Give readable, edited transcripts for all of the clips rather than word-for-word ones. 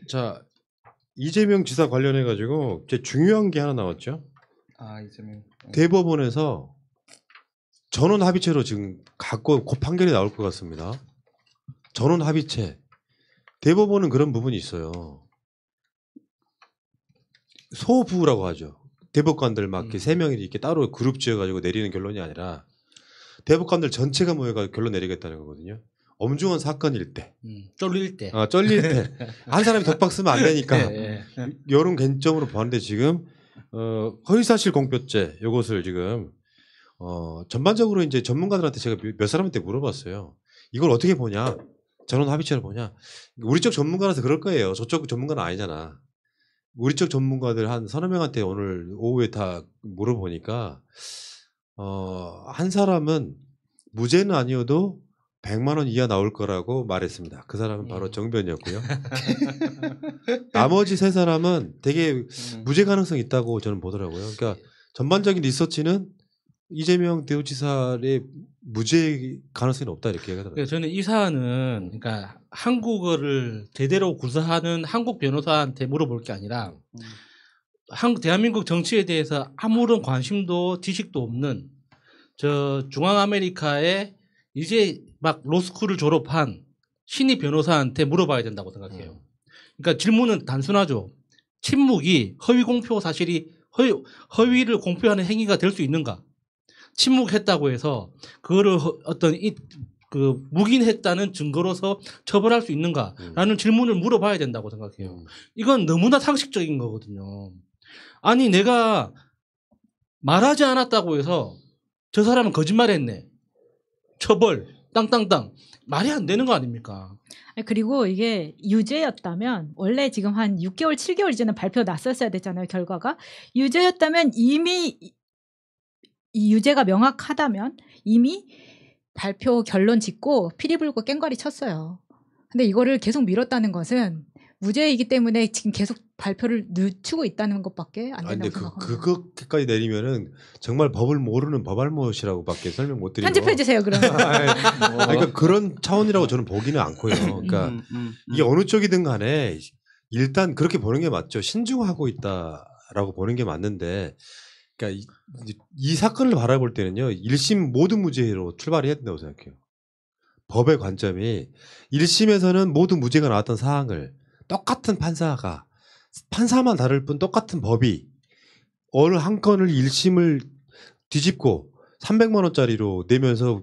자, 이재명 지사 관련해 가지고 제 중요한 게 하나 나왔죠. 아, 이재명. 대법원에서 전원 합의체로 지금 갖고 곧 판결이 나올 것 같습니다. 전원 합의체. 대법원은 그런 부분이 있어요. 소부라고 하죠. 대법관들 막 이렇게 세 명이 이렇게 따로 그룹 지어가지고 내리는 결론이 아니라 대법관들 전체가 모여가지고 결론 내리겠다는 거거든요. 엄중한 사건일 때, 쫄릴 때, 쫄릴 때 한 사람이 덕박 쓰면 안 되니까 이런 관점으로 보는데 지금 허위사실 공표죄 이것을 지금 전반적으로 이제 전문가들한테 제가 몇 사람한테 물어봤어요. 이걸 어떻게 보냐? 전원 합의체를 보냐? 우리 쪽 전문가라서 그럴 거예요. 저쪽 전문가는 아니잖아. 우리 쪽 전문가들 한 서너 명한테 오늘 오후에 다 물어보니까 한 사람은 무죄는 아니어도 100만 원 이하 나올 거라고 말했습니다. 그 사람은 바로 정변이었고요. 나머지 세 사람은 되게 무죄 가능성이 있다고 저는 보더라고요. 그러니까 전반적인 리서치는 이재명 대구지사의 무죄 가능성이 없다 이렇게 얘기하더라고요. 저는 이 사안은 그러니까 한국어를 제대로 구사하는 한국 변호사한테 물어볼 게 아니라 대한민국 정치에 대해서 아무런 관심도 지식도 없는 저 중앙아메리카에 이제 막 로스쿨을 졸업한 신입 변호사한테 물어봐야 된다고 생각해요. 그러니까 질문은 단순하죠. 침묵이 허위 공표 사실이 허위를 공표하는 행위가 될 수 있는가? 침묵했다고 해서 그거를 어떤 그 묵인했다는 증거로서 처벌할 수 있는가라는 질문을 물어봐야 된다고 생각해요. 이건 너무나 상식적인 거거든요. 아니 내가 말하지 않았다고 해서 저 사람은 거짓말했네. 처벌 땅땅땅 말이 안 되는 거 아닙니까? 그리고 이게 유죄였다면 원래 지금 한 6개월 7개월 전에 발표 났었어야 됐잖아요. 결과가 유죄였다면 이미 이 유죄가 명확하다면 이미 발표 결론 짓고 피리 불고 깽가리 쳤어요. 근데 이거를 계속 미뤘다는 것은 무죄이기 때문에 지금 계속 발표를 늦추고 있다는 것밖에 안 된다고 생각합니다. 그것까지 내리면은 정말 법을 모르는 법알못이라고밖에 설명 못 드리고 편집해 주세요. 그러면. 그러니까 그런 차원이라고 저는 보기는 않고요. 그러니까 이게 어느 쪽이든 간에 일단 그렇게 보는 게 맞죠. 신중하고 있다라고 보는 게 맞는데, 그러니까 이 사건을 바라볼 때는요, 1심 모두 무죄로 출발해야 된다고 생각해요. 법의 관점이 1심에서는 모두 무죄가 나왔던 사항을 똑같은 판사만 다를 뿐 똑같은 법이 어느 한 건을 1심을 뒤집고 300만 원짜리로 내면서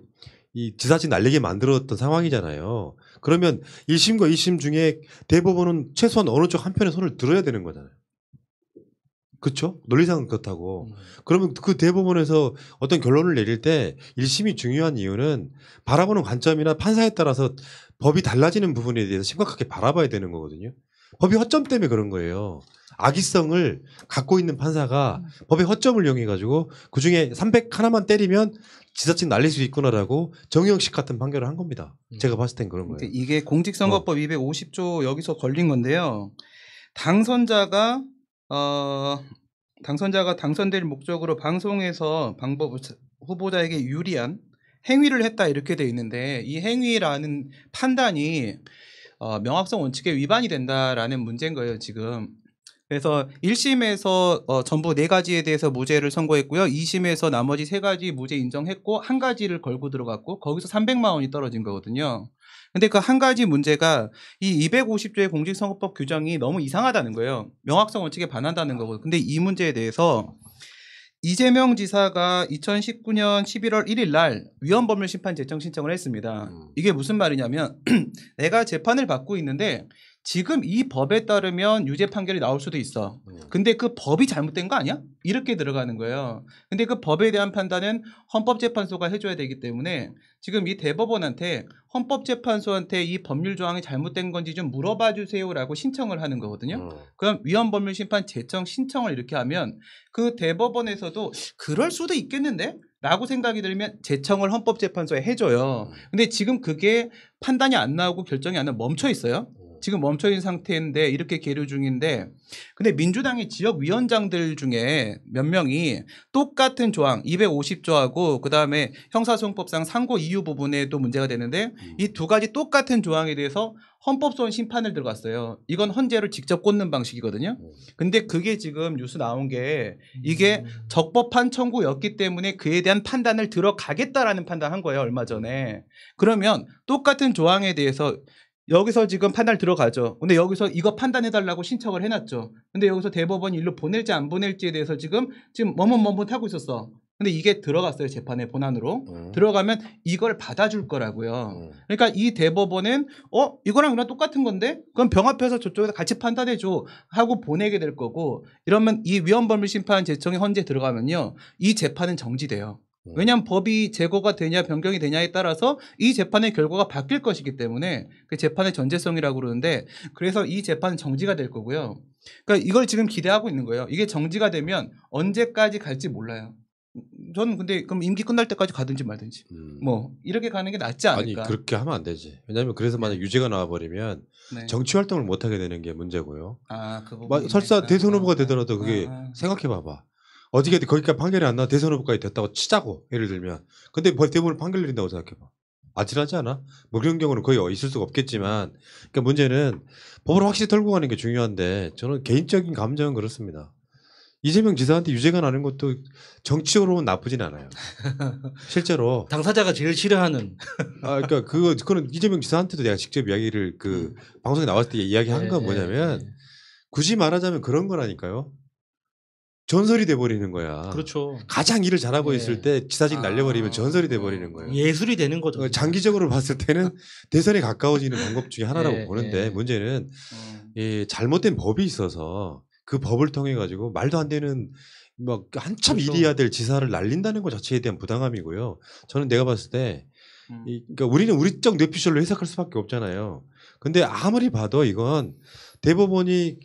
이 지사직 날리게 만들었던 상황이잖아요. 그러면 1심과 2심 중에 대법원은 최소한 어느 쪽 한편의 손을 들어야 되는 거잖아요. 그렇죠? 논리상은 그렇다고. 그러면 그 대법원에서 어떤 결론을 내릴 때 1심이 중요한 이유는 바라보는 관점이나 판사에 따라서 법이 달라지는 부분에 대해서 심각하게 바라봐야 되는 거거든요. 법이 허점 때문에 그런 거예요. 악의성을 갖고 있는 판사가 법의 허점을 이용해가지고 그중에 300 하나만 때리면 지사직 날릴 수 있구나라고 정의영식 같은 판결을 한 겁니다. 제가 봤을 땐 그런 거예요. 이게 공직선거법 250조 여기서 걸린 건데요. 당선자가 당선될 목적으로 방송에서 후보자에게 유리한 행위를 했다 이렇게 돼 있는데, 이 행위라는 판단이 명확성 원칙에 위반이 된다라는 문제인 거예요 지금. 그래서 1심에서 전부 4가지에 대해서 무죄를 선고했고요. 2심에서 나머지 3가지 무죄 인정했고 1가지를 걸고 들어갔고 거기서 300만 원이 떨어진 거거든요. 근데 그 한 가지 문제가 이 250조의 공직선거법 규정이 너무 이상하다는 거예요. 명확성 원칙에 반한다는 거고. 근데 이 문제에 대해서 이재명 지사가 2019년 11월 1일 날 위헌법률심판 제청 신청을 했습니다. 이게 무슨 말이냐면 내가 재판을 받고 있는데 지금 이 법에 따르면 유죄 판결이 나올 수도 있어. 근데 그 법이 잘못된 거 아니야? 이렇게 들어가는 거예요. 근데 그 법에 대한 판단은 헌법재판소가 해줘야 되기 때문에 지금 이 대법원한테 헌법재판소한테 이 법률 조항이 잘못된 건지 좀 물어봐 주세요라고 신청을 하는 거거든요. 그럼 위헌법률심판 제청 신청을 이렇게 하면 그 대법원에서도 그럴 수도 있겠는데? 라고 생각이 들면 제청을 헌법재판소에 해줘요. 근데 지금 그게 판단이 안 나오고 결정이 안 나오고 멈춰 있어요. 지금 멈춰 있는 상태인데 이렇게 계류 중인데 근데 민주당의 지역 위원장들 중에 몇 명이 똑같은 조항 250조하고 그다음에 형사소송법상 상고 이유 부분에도 문제가 되는데 이 두 가지 똑같은 조항에 대해서 헌법소원 심판을 들어갔어요. 이건 헌재를 직접 꽂는 방식이거든요. 근데 그게 지금 뉴스 나온 게 이게 적법한 청구였기 때문에 그에 대한 판단을 들어가겠다라는 판단한 거예요. 얼마 전에. 그러면 똑같은 조항에 대해서 여기서 지금 판단 들어가죠. 근데 여기서 이거 판단해달라고 신청을 해놨죠. 근데 여기서 대법원이 일로 보낼지 안 보낼지에 대해서 지금 머뭇머뭇하고 있었어. 근데 이게 들어갔어요. 재판에 본안으로. 들어가면 이걸 받아줄 거라고요. 그러니까 이 대법원은 이거랑 그냥 똑같은 건데 그럼 병합해서 저쪽에서 같이 판단해줘 하고 보내게 될 거고 이러면 이 위헌범죄 심판 제청이 헌재 들어가면요. 이 재판은 정지돼요. 왜냐하면 법이 제거가 되냐 변경이 되냐에 따라서 이 재판의 결과가 바뀔 것이기 때문에 그 재판의 전제성이라고 그러는데 그래서 이 재판은 정지가 될 거고요. 그러니까 이걸 지금 기대하고 있는 거예요. 이게 정지가 되면 언제까지 갈지 몰라요. 저는 근데 그럼 임기 끝날 때까지 가든지 말든지 뭐 이렇게 가는 게 낫지 않을까. 아니 그렇게 하면 안 되지. 왜냐하면 그래서 만약 유죄가 나와버리면 네. 정치 활동을 못 하게 되는 게 문제고요. 그 부분이 설사 대선 후보가 되더라도 그게 생각해봐봐. 어떻게 거기까지 판결이 안 나 대선 후보까지 됐다고 치자고 예를 들면 근데 대법원 판결 내린다고 생각해봐. 아찔하지 않아? 뭐 그런 경우는 거의 있을 수가 없겠지만 그러니까 문제는 법을 확실히 털고 가는 게 중요한데 저는 개인적인 감정은 그렇습니다. 이재명 지사한테 유죄가 나는 것도 정치적으로는 나쁘진 않아요. 실제로 당사자가 제일 싫어하는. 그러니까 그거는 이재명 지사한테도 내가 직접 이야기를 그 방송에 나왔을 때 이야기한 건 뭐냐면 굳이 말하자면 그런 거라니까요. 전설이 돼버리는 거야. 그렇죠. 가장 일을 잘하고 있을 때 지사직 날려버리면 전설이 돼버리는 거예요. 예술이 되는 거죠. 장기적으로 봤을 때는 대선에 가까워지는 방법 중에 하나라고 보는데 문제는 잘못된 법이 있어서 그 법을 통해 가지고 말도 안 되는 막 한참 그렇죠. 일해야 될 지사를 날린다는 것 자체에 대한 부당함이고요. 저는 내가 봤을 때 그러니까 우리는 우리적 뇌피셜로 해석할 수밖에 없잖아요. 근데 아무리 봐도 이건 대법원이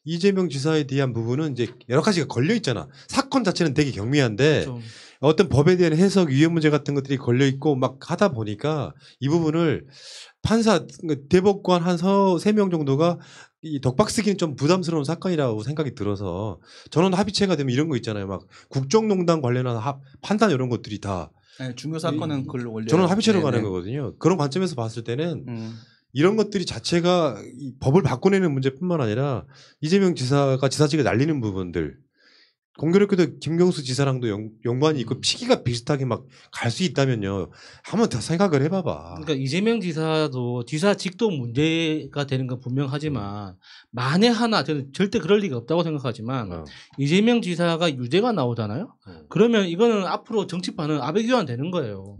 이재명 지사에 대한 부분은 이제 여러 가지가 걸려 있잖아. 사건 자체는 되게 경미한데 그렇죠. 어떤 법에 대한 해석, 위헌 문제 같은 것들이 걸려 있고 막 하다 보니까 이 부분을 판사, 대법관 한 3명 정도가 이 덕박 쓰기는 좀 부담스러운 사건이라고 생각이 들어서 저는 합의체가 되면 이런 거 있잖아요. 막 국정농단 관련한 판단 이런 것들이 다 중요 사건은 그걸로 올려. 저는 합의체로 가는 거거든요. 그런 관점에서 봤을 때는 이런 것들이 자체가 이 법을 바꿔내는 문제뿐만 아니라 이재명 지사가 지사직을 날리는 부분들 공교롭게도 김경수 지사랑도 연관이 있고 시기가 비슷하게 막 갈 수 있다면요. 한번 더 생각을 해봐봐. 그러니까 이재명 지사도 지사직도 문제가 되는 건 분명하지만 만에 하나 저는 절대 그럴 리가 없다고 생각하지만 이재명 지사가 유죄가 나오잖아요. 그러면 이거는 앞으로 정치판은 아베규환 되는 거예요.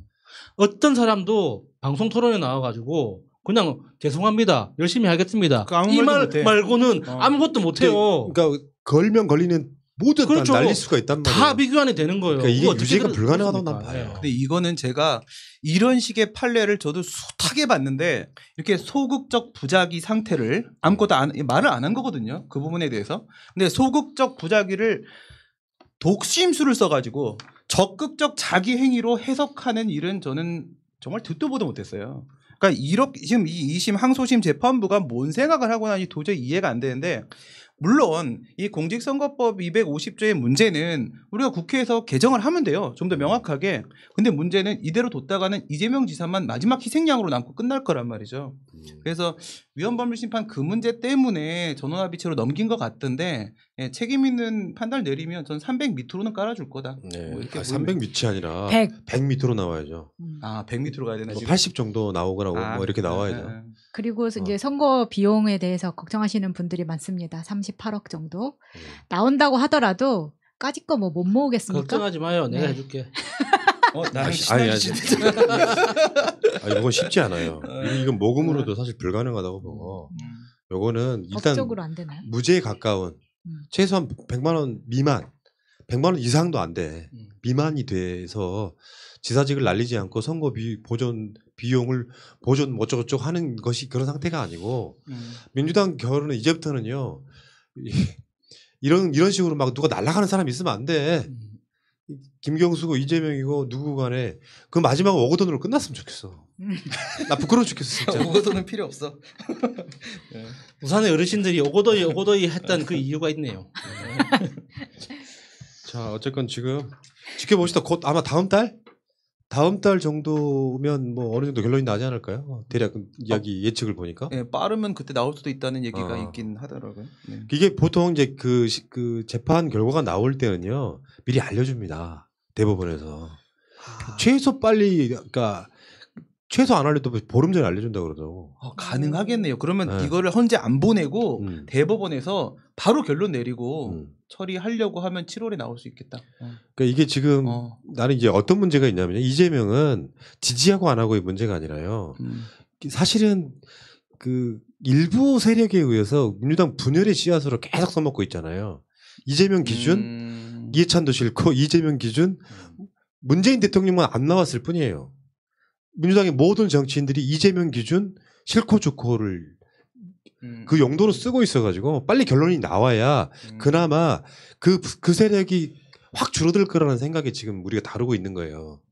어떤 사람도 방송 토론에 나와가지고 그냥 죄송합니다. 열심히 하겠습니다. 이 말 말고는 아무것도 못해요. 그러니까 걸면 걸리는 모두 그렇죠. 날릴 수가 있단 말이에요. 다 비교안이 되는 거예요. 그러니까 이게 유죄가 불가능하다고 난 봐요. 근데 이거는 제가 이런 식의 판례를 저도 숱하게 봤는데 이렇게 소극적 부작위 상태를 아무것도 말을 안 한 거거든요. 그 부분에 대해서. 근데 소극적 부작위를 독심술을 써가지고 적극적 자기 행위로 해석하는 일은 저는 정말 듣도 보도 못했어요. 그러니까 이렇게 지금 이 2심 항소심 재판부가 뭔 생각을 하고 나니 도저히 이해가 안 되는데 물론 이 공직선거법 250조의 문제는 우리가 국회에서 개정을 하면 돼요. 좀 더 명확하게. 근데 문제는 이대로 뒀다가는 이재명 지사만 마지막 희생양으로 남고 끝날 거란 말이죠. 그래서 위헌범죄 심판 그 문제 때문에 전원합의체로 넘긴 것 같던데 책임 있는 판단을 내리면 전 300 밑으로는 깔아줄 거다. 네. 뭐 이렇게 300 밑이 아니라 100 밑으로 나와야죠. 100 밑으로 가야 되나? 뭐 80 정도 나오거나 뭐 이렇게 나와야죠. 그리고 이제 선거 비용에 대해서 걱정하시는 분들이 많습니다. 38억 정도 나온다고 하더라도 까짓 거 뭐 못 모으겠습니까? 걱정하지 마요. 내가 해줄게. 나는 이건 쉽지 않아요. 이건 모금으로도 사실 불가능하다고 보고 요거는 일단 법적으로 안 되나요? 무죄에 가까운 최소한 100만 원 미만 100만 원 이상도 안 돼. 미만이 돼서 지사직을 날리지 않고 선거 보존 비용을 보존 어쩌고저쩌고 하는 것이 그런 상태가 아니고 민주당 결론은 이제부터는요. 이런 식으로 막 누가 날아가는 사람이 있으면 안 돼. 김경수고 이재명이고 누구 간에 그 마지막 오거돈으로 끝났으면 좋겠어. 나 부끄러워 죽겠어 진짜. 오거도는 필요 없어. 네. 부산의 어르신들이 오고도이 했던 그 이유가 있네요. 자 어쨌건 지금 지켜봅시다. 곧 아마 다음 달 정도면 뭐 어느 정도 결론이 나지 않을까요? 대략 이야기 예측을 보니까. 네, 빠르면 그때 나올 수도 있다는 얘기가 어. 있긴 하더라고요. 네. 이게 보통 이제 그 재판 결과가 나올 때는요 미리 알려줍니다. 대법원에서 최소 빨리 그러니까 최소 안 알려도 보름 전에 알려준다 그러죠. 가능하겠네요. 그러면 네. 이거를 헌재 안 보내고 대법원에서 바로 결론 내리고 처리하려고 하면 7월에 나올 수 있겠다. 그러니까 이게 지금 나는 이제 어떤 문제가 있냐면 이재명은 지지하고 안 하고의 문제가 아니라요. 사실은 그 일부 세력에 의해서 민주당 분열의 씨앗으로 계속 써먹고 있잖아요. 이재명 기준 이해찬도 싫고 이재명 기준 문재인 대통령만 안 나왔을 뿐이에요. 민주당의 모든 정치인들이 이재명 기준 싫고 좋고를 그 용도로 쓰고 있어가지고 빨리 결론이 나와야 그나마 그 세력이 확 줄어들 거라는 생각에 지금 우리가 다루고 있는 거예요.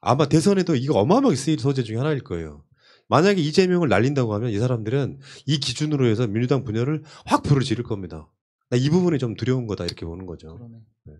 아마 대선에도 이거 어마어마하게 쓰일 소재 중에 하나일 거예요. 만약에 이재명을 날린다고 하면 이 사람들은 이 기준으로 해서 민주당 분열을 확 불을 지를 겁니다. 나 이 부분이 좀 두려운 거다 이렇게 보는 거죠. 그러네. 네.